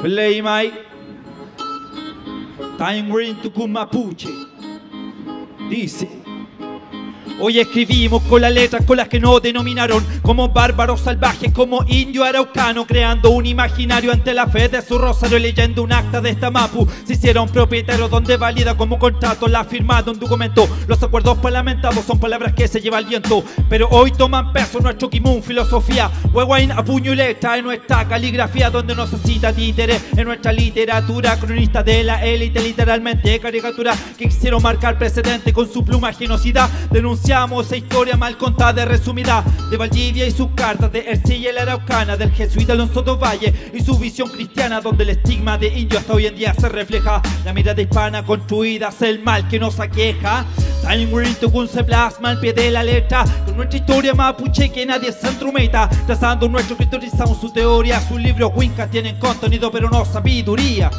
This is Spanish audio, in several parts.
Fleimai Taingrin Tucum Mapuche dice: hoy escribimos con las letras con las que nos denominaron como bárbaros salvajes, como indio araucano, creando un imaginario ante la fe de su rosario, leyendo un acta de esta mapu. Se hicieron propietarios donde valida como contrato la firma de un documento. Los acuerdos parlamentados son palabras que se lleva el viento, pero hoy toman peso nuestro kimun, filosofía, huehuain a puño y letra en nuestra caligrafía, donde no se cita títeres en nuestra literatura, cronista de la élite, literalmente caricatura, que quisieron marcar precedente con su pluma genocida. Denunciamos esa historia mal contada y resumida de Valdivia y sus cartas, de Ercilla y la Araucana, del jesuita Alonso do Valle y su visión cristiana, donde el estigma de indio hasta hoy en día se refleja. La mirada hispana construida es el mal que nos aqueja. Taingrin Tucum se plasma al pie de la letra con nuestra historia mapuche que nadie se entrometa. Trazando nuestro criterizamos su teoría, sus libros Wincas tienen contenido pero no sabiduría.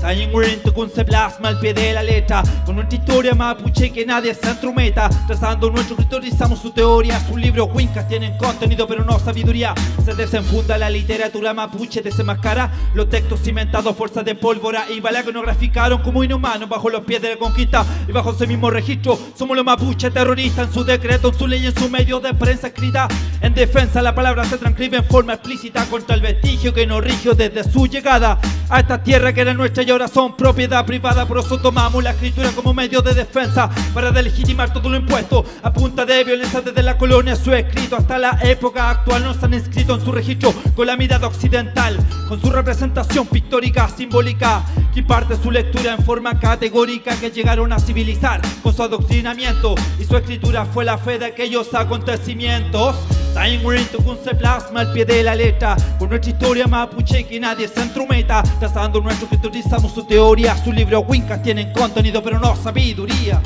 Taingrin Tucum se plasma al pie de la letra con nuestra historia mapuche que nadie se entrometa. Trazando nuestro criterizamos su teoría, sus libros Wincas tienen contenido pero no sabiduría. Se desenfunda la literatura mapuche, desenmascara los textos cimentados, fuerzas de pólvora y bala que nos graficaron como inhumanos bajo los pies de la conquista. Y bajo ese mismo registro somos los mapuches terroristas, en su decreto, en su ley, en su medio de prensa escrita. En defensa la palabra se transcribe en forma explícita contra el vestigio que nos rigió desde su llegada a esta tierra que era nuestra y ahora son propiedad privada. Por eso tomamos la escritura como medio de defensa para delegitimar todo lo impuesto a punta de violencia desde la colonia. Su escrito hasta la época actual nos han inscrito en su registro con la mirada occidental, con su representación pictórica, simbólica, que parte su lectura en forma categórica que llegaron a civilizar con su adoctrinamiento, y su escritura fue la fe de aquellos acontecimientos. Taingrin Tucum se plasma al pie de la letra con nuestra historia mapuche que nadie se entrometa. Trazando nuestro criterizamos su teoría, sus libros Wincas tienen contenido pero no sabiduría.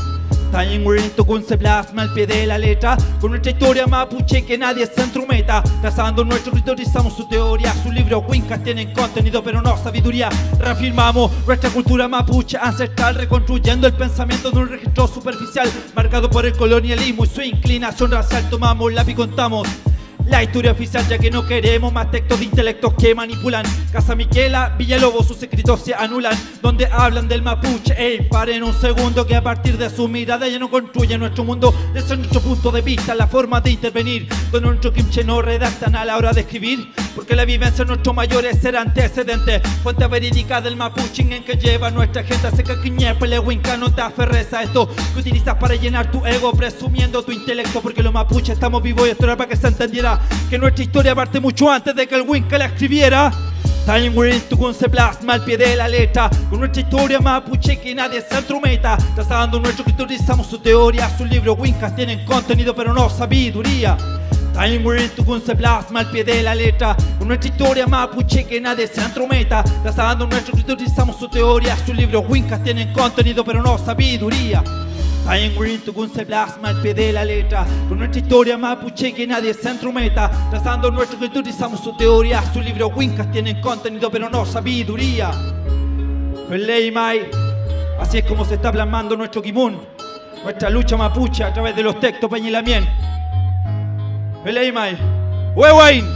Taingrin Tucum se plasma al pie de la letra con nuestra historia mapuche que nadie se entrometa. Trazando nuestro criterizamos su teoría, sus libros Wincas tienen contenido pero no sabiduría. Reafirmamos nuestra cultura mapuche ancestral, reconstruyendo el pensamiento de un registro superficial marcado por el colonialismo y su inclinación racial. Tomamos lápiz y contamos la historia oficial, ya que no queremos más textos de intelectos que manipulan. Casa Miquela, Villalobos, sus escritos se anulan, donde hablan del mapuche. Paren un segundo, que a partir de su mirada ya no construye nuestro mundo. Desde nuestro punto de vista, la forma de intervenir, donde nuestro kimche no redactan a la hora de escribir, porque la vivencia de nuestros mayores será antecedente, fuente verídica del mapuche en que lleva nuestra gente. Se caquiñe, pele winca, no te aferres a esto que utilizas para llenar tu ego, presumiendo tu intelecto, porque los mapuches estamos vivos y esto era para que se entendiera que nuestra historia parte mucho antes de que el Winca la escribiera. Taingrin Tucum se plasma al pie de la letra con nuestra historia mapuche que nadie se entrometa. Trazando nuestro criterizamos su teoría, sus libros Wincas tienen contenido pero no sabiduría. Taingrin Tucum se plasma al pie de la letra con nuestra historia mapuche que nadie se entrometa. Trazando nuestro criterizamos su teoría, sus libros Wincas tienen contenido pero no sabiduría. Taingrin Tucum se plasma al pie de la letra con nuestra historia mapuche que nadie se entrometa. Trazando nuestro criterizamos su teoría, sus libros Wincas tienen contenido pero no sabiduría. Fleimai, así es como se está plasmando nuestro kimun, nuestra lucha mapuche a través de los textos Peñilamien. Fleimai, huehuain.